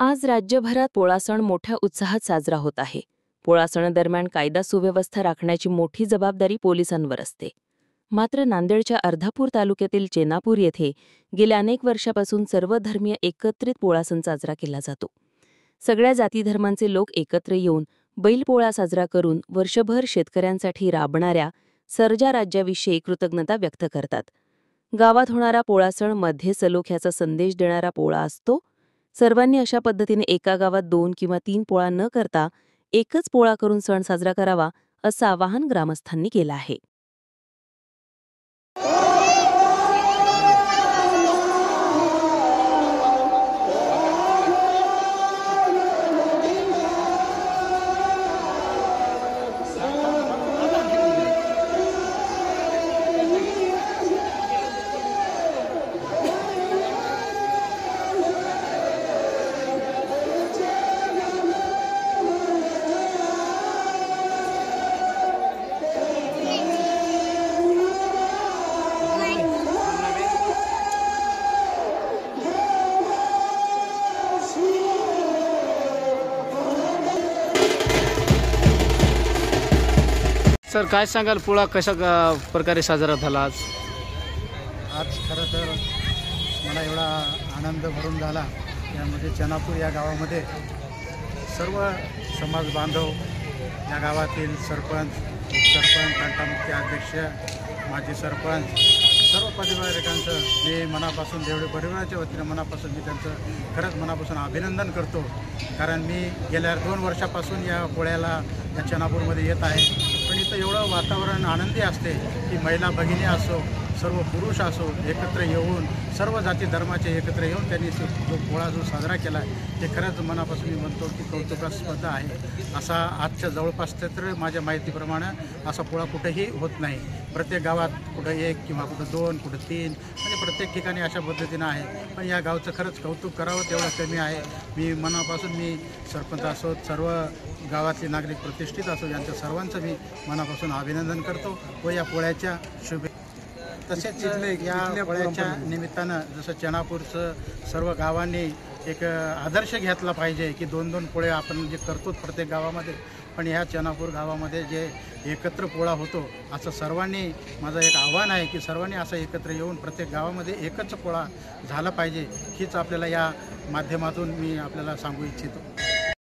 आज राज्यभरात पोळा सण मोठ्या उत्साहात साजरा होत आहे. पोळा सणादरम्यान कायदा सुव्यवस्था राखण्याची मोठी जबाबदारी पोलिसांवर असते. मात्र नांदेडच्या अर्धापूर तालुक्यातील चेनापूर येथे गेल्या अनेक वर्षापासून सर्वधर्मीय एकत्रित पोळा सण साजरा केला जातो. सगळ्या जातीधर्मांचे लोक एकत्र येऊन बैलपोळा साजरा करून वर्षभर शेतकऱ्यांसाठी राबणाऱ्या सर्जा राज्याविषयी कृतज्ञता व्यक्त करतात. गावात होणारा पोळा सण मध्ये सलोख्याचा संदेश देणारा पोळा असतो. सर्वांनी अशा पद्धतीने एका गावात 2 किंवा 3 पोळा न करता एकच पोळा करून सण साजरा करावा, असं आवाहन ग्रामस्थांनी केलं आहे. सर, काय सांगाल, पोळा कशा प्रकारे साजरा झाला आज? खरं तर मला एवढा आनंद भरून झाला. यामध्ये चेनापूर या गावामध्ये सर्व समाज बांधव, या गावातील सरपंच, उपसरपंच, तंटामुक्ती अध्यक्ष, माजी सरपंच, सर्व परिवारकांचं मी मनापासून, देवळे परिवाराच्या वतीने मनापासून मी त्यांचं खरंच मनापासून अभिनंदन करतो. कारण मी गेल्या 2 वर्षापासून या पोळ्याला या चेनापूरमध्ये येत आहे. पण इथं एवढं वातावरण आनंदी असते की महिला भगिनी असो, सर्व पुरुष असो, एकत्र येऊन सर्व जाती धर्माचे एकत्र येऊन त्यांनी जो पोळा जो साजरा केला आहे ते खरंच मनापासून मी म्हणतो की कौतुकास्पद आहे. असा आजच्या जवळपास तर माझ्या माहितीप्रमाणे असा पोळा कुठेही होत नाही. प्रत्येक गावात कुठं 1 किंवा कुठं 2, कुठं 3, म्हणजे प्रत्येक ठिकाणी अशा पद्धतीनं आहे. पण या गावचं खरंच कौतुक करावं तेवढं कमी आहे. मी मनापासून मी सरपंच असो, सर्व गावातले नागरिक प्रतिष्ठित असो, यांच्या सर्वांचं मी मनापासून अभिनंदन करतो व या पोळ्याच्या शुभेच्छा. तसेच या पोळ्याच्या निमित्तानं जसं चेनापूरचं सर्व गावांनी एक आदर्श घेतला पाहिजे की 2-2 पोळे आपण जे करतो प्रत्येक गावामध्ये, पण ह्या चेनापूर गावामध्ये जे एकत्र पोळा होतो, असं सर्वांनी, माझं एक आव्हान आहे की सर्वांनी असं एकत्र येऊन प्रत्येक गावामध्ये एकच पोळा झाला पाहिजे. हीच आपल्याला या माध्यमातून मी आपल्याला सांगू इच्छितो.